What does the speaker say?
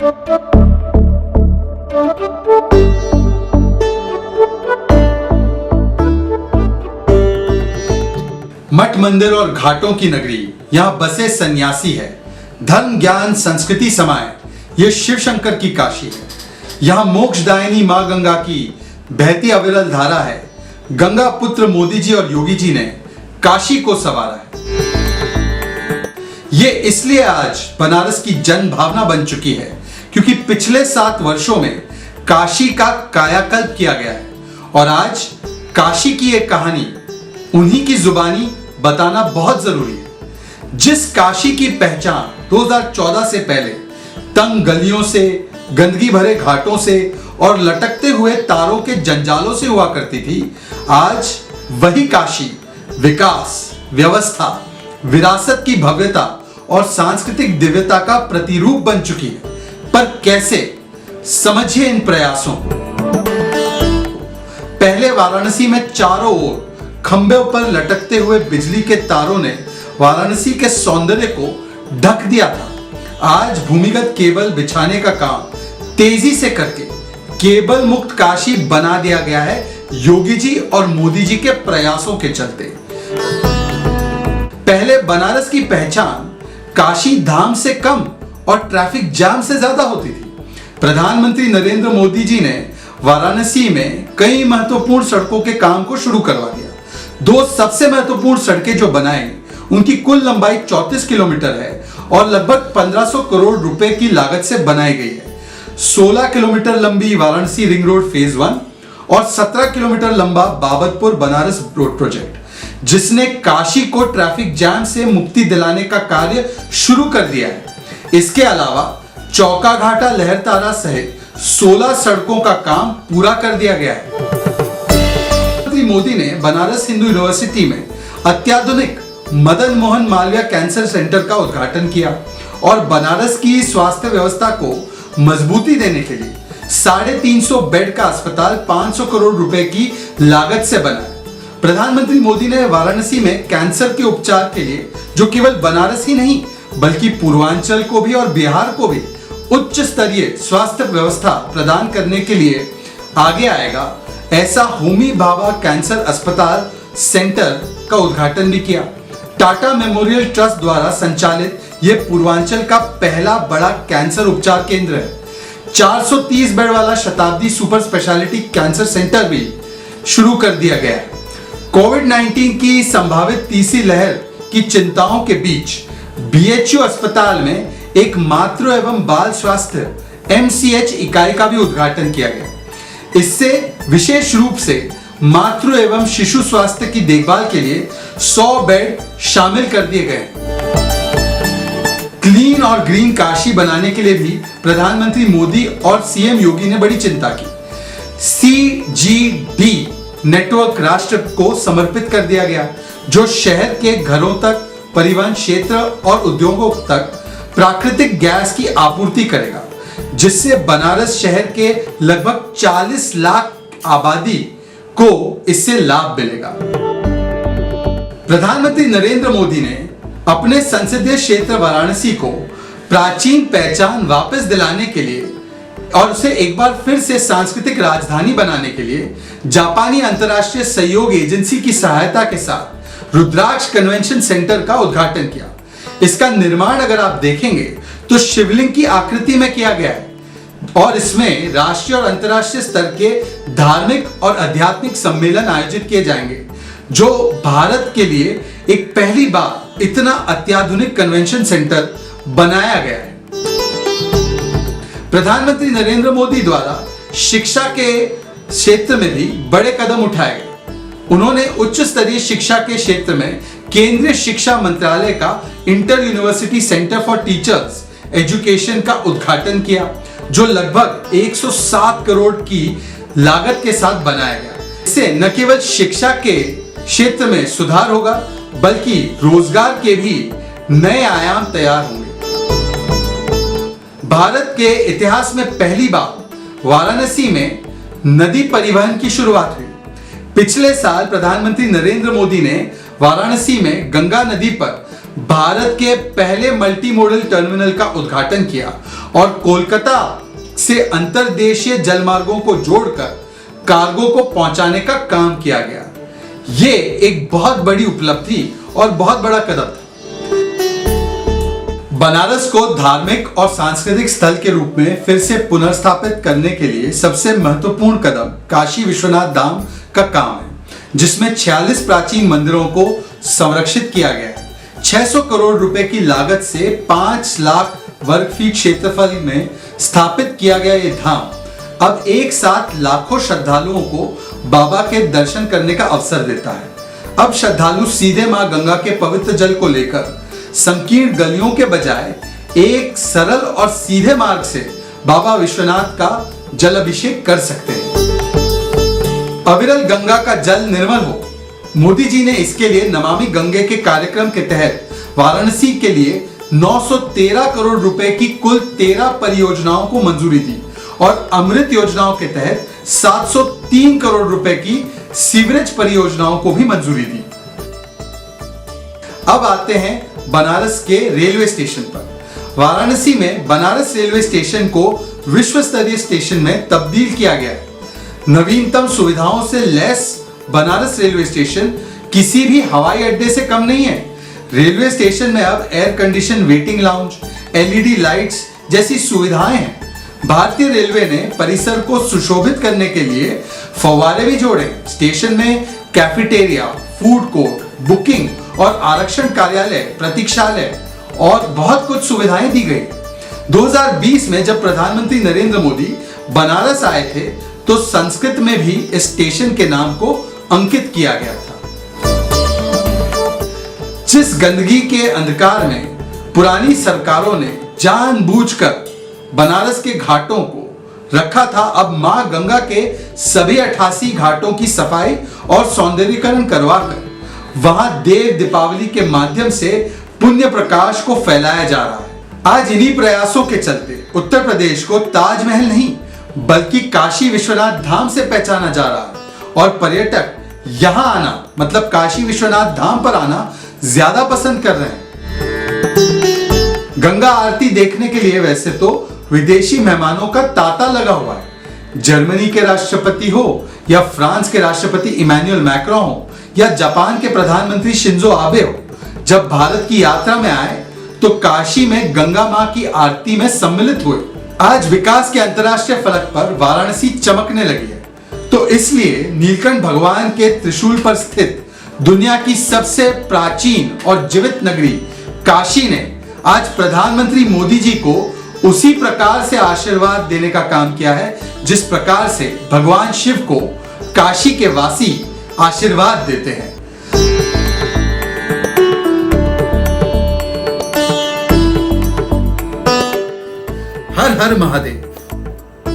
मठ मंदिर और घाटों की नगरी, यहाँ बसे सन्यासी है। धर्म ज्ञान संस्कृति समाये, ये शिव शंकर की काशी है। यहाँ मोक्षदायिनी माँ गंगा की बहती अविरल धारा है। गंगा पुत्र मोदी जी और योगी जी ने काशी को संवारा है। ये इसलिए आज बनारस की जन भावना बन चुकी है क्योंकि पिछले 7 वर्षों में काशी का कायाकल्प किया गया है और आज काशी की एक कहानी उन्हीं की जुबानी बताना बहुत जरूरी है। जिस काशी की पहचान 2014 से पहले तंग गलियों से, गंदगी भरे घाटों से और लटकते हुए तारों के जंजालों से हुआ करती थी, आज वही काशी विकास, व्यवस्था, विरासत की भव्यता और सांस्कृतिक दिव्यता का प्रतिरूप बन चुकी है। पर कैसे? समझिए इन प्रयासों को। पहले वाराणसी में चारों ओर खंभों पर लटकते हुए बिजली के तारों ने वाराणसी के सौंदर्य को ढक दिया था। आज भूमिगत केबल बिछाने का काम तेजी से करके केबल मुक्त काशी बना दिया गया है योगी जी और मोदी जी के प्रयासों के चलते। पहले बनारस की पहचान काशी धाम से कम और ट्रैफिक जाम से ज्यादा होती थी। प्रधानमंत्री नरेंद्र मोदी जी ने वाराणसी में कई महत्वपूर्ण सड़कों के काम को शुरू करवा दिया। 2 सबसे महत्वपूर्ण सड़कें जो बनाई, उनकी कुल लंबाई 34 किलोमीटर है और लगभग 1500 करोड़ रुपए की लागत से बनाई गई है। 16 किलोमीटर लंबी वाराणसी रिंग रोड फेज 1 और 17 किलोमीटर लंबा बाबतपुर बनारस रोड प्रोजेक्ट, जिसने काशी को ट्रैफिक जाम से मुक्ति दिलाने का कार्य शुरू कर दिया है। इसके अलावा चौका घाटा लहरतारा सहित 16 सड़कों का काम पूरा कर दिया गया है। प्रधानमंत्री मोदी ने बनारस हिंदू यूनिवर्सिटी में अत्याधुनिक मदन मोहन मालवीय कैंसर सेंटर का उद्घाटन किया और बनारस की स्वास्थ्य व्यवस्था को मजबूती देने के लिए 350 बेड का अस्पताल 500 करोड़ रुपए की लागत से बना। प्रधानमंत्री मोदी ने वाराणसी में कैंसर के उपचार के लिए जो केवल बनारस ही नहीं बल्कि पूर्वांचल को भी और बिहार को भी उच्च स्तरीय स्वास्थ्य व्यवस्था प्रदान करने के लिए आगे आएगा, ऐसा होमी भाभा कैंसर अस्पताल सेंटर का उद्घाटन भी किया। टाटा मेमोरियल ट्रस्ट द्वारा संचालित यह पूर्वांचल का पहला बड़ा कैंसर उपचार केंद्र है। 430 बेड वाला शताब्दी सुपर स्पेशलिटी कैंसर सेंटर भी शुरू कर दिया गया है। कोविड-19 की संभावित तीसरी लहर की चिंताओं के बीच बीएचयू अस्पताल में एक मातृ एवं बाल स्वास्थ्य MCH इकाई का भी उद्घाटन किया गया। इससे विशेष रूप से मातृ एवं शिशु स्वास्थ्य की देखभाल के लिए 100 बेड शामिल कर दिए गए। क्लीन और ग्रीन काशी बनाने के लिए भी प्रधानमंत्री मोदी और CM योगी ने बड़ी चिंता की। CGD नेटवर्क राष्ट्र को समर्पित कर दिया गया, जो शहर के घरों तक, परिवहन क्षेत्र और उद्योगों तक प्राकृतिक गैस की आपूर्ति करेगा, जिससे बनारस शहर के लगभग 40 लाख आबादी को इससे लाभ मिलेगा। प्रधानमंत्री नरेंद्र मोदी ने अपने संसदीय क्षेत्र वाराणसी को प्राचीन पहचान वापस दिलाने के लिए और उसे एक बार फिर से सांस्कृतिक राजधानी बनाने के लिए जापानी अंतर्राष्ट्रीय सहयोग एजेंसी की सहायता के साथ रुद्राक्ष कन्वेंशन सेंटर का उद्घाटन किया। इसका निर्माण अगर आप देखेंगे तो शिवलिंग की आकृति में किया गया है और इसमें राष्ट्रीय और अंतर्राष्ट्रीय स्तर के धार्मिक और आध्यात्मिक सम्मेलन आयोजित किए जाएंगे, जो भारत के लिए एक पहली बार इतना अत्याधुनिक कन्वेंशन सेंटर बनाया गया है। प्रधानमंत्री नरेंद्र मोदी द्वारा शिक्षा के क्षेत्र में भी बड़े कदम उठाए गए। उन्होंने उच्च स्तरीय शिक्षा के क्षेत्र में केंद्रीय शिक्षा मंत्रालय का inter university centre for teachers education का उद्घाटन किया, जो लगभग 107 करोड़ की लागत के साथ बनाया गया। इससे न केवल शिक्षा के क्षेत्र में सुधार होगा बल्कि रोजगार के भी नए आयाम तैयार होंगे। भारत के इतिहास में पहली बार वाराणसी में नदी परिवहन की शुरुआत हुई। पिछले साल प्रधानमंत्री नरेंद्र मोदी ने वाराणसी में गंगा नदी पर भारत के पहले मल्टी मॉडल टर्मिनल का उद्घाटन किया और कोलकाता से अंतर्देशीय जलमार्गों को जोड़कर कार्गो को पहुंचाने का काम किया गया। ये एक बहुत बड़ी उपलब्धि और बहुत बड़ा कदम था। बनारस को धार्मिक और सांस्कृतिक स्थल के रूप में फिर से पुनर्स्थापित करने के लिए सबसे महत्वपूर्ण कदम काशी विश्वनाथ धाम का काम है, जिसमें 46 प्राचीन मंदिरों को संरक्षित किया गया है। 600 करोड़ रुपए की लागत से 5 लाख वर्ग फीट क्षेत्रफल में स्थापित किया गया ये धाम अब एक साथ लाखों श्रद्धालुओं को बाबा के दर्शन करने का अवसर देता है। अब श्रद्धालु सीधे मां गंगा के पवित्र जल को लेकर संकीर्ण गलियों के बजाय एक सरल और सीधे मार्ग से बाबा विश्वनाथ का जल अभिषेक कर सकते हैं। अविरल गंगा का जल निर्मल हो, मोदी जी ने इसके लिए नमामि गंगे के कार्यक्रम के तहत वाराणसी के लिए 913 करोड़ रुपए की कुल 13 परियोजनाओं को मंजूरी दी और अमृत योजनाओं के तहत 703 करोड़ रुपए की सीवरेज परियोजनाओं को भी मंजूरी दी। अब आते हैं बनारस के रेलवे स्टेशन पर। वाराणसी में बनारस रेलवे स्टेशन को विश्व स्तरीय स्टेशन में तब्दील किया गया है। नवीनतम सुविधाओं से लैस बनारस रेलवे स्टेशन किसी भी हवाई अड्डे से कम नहीं है। रेलवे स्टेशन में अब air condition waiting lounge, LED lights जैसी सुविधाएं हैं। भारतीय रेलवे ने परिसर को सुशोभित करने के लिए फव्वारे भी जोड़े। स्टेशन में कैफेटेरिया, फूड कोर्ट, बुकिंग और आरक्षण कार्यालय, प्रतीक्षालय और बहुत कुछ सुविधाएं दी गई। 2020 में जब प्रधानमंत्री नरेंद्र मोदी बनारस आए थे तो संस्कृत में भी इस स्टेशन के नाम को अंकित किया गया था। जिस गंदगी के अंधकार में पुरानी सरकारों ने जानबूझकर बनारस के घाटों को रखा था, अब मां गंगा के सभी 88 घाटों की सफाई और सौंदर्यीकरण करवाकर वहां देव दीपावली के माध्यम से पुण्य प्रकाश को फैलाया जा रहा है। आज इन्हीं प्रयासों के चलते उत्तर प्रदेश को ताजमहल नहीं बल्कि काशी विश्वनाथ धाम से पहचाना जा रहा है और पर्यटक यहां आना मतलब काशी विश्वनाथ धाम पर आना ज्यादा पसंद कर रहे हैं। गंगा आरती देखने के लिए वैसे तो विदेशी मेहमानों का तांता लगा हुआ है। जर्मनी के राष्ट्रपति हो या फ्रांस के राष्ट्रपति इमैनुअल मैक्रों हो या जापान के प्रधानमंत्री शिंजो आबे हो, जब भारत की यात्रा में आए तो काशी में गंगा मां की आरती में सम्मिलित हुए। आज विकास के अंतर्राष्ट्रीय फलक पर वाराणसी चमकने लगी है, तो इसलिए नीलकंठ भगवान के त्रिशूल पर स्थित दुनिया की सबसे प्राचीन और जीवित नगरी काशी ने आज प्रधानमंत्री मोदी जी को उसी प्रकार से आशीर्वाद देने का काम किया है जिस प्रकार से भगवान शिव को काशी के वासी आशीर्वाद देते हैं। हर हर महादेव।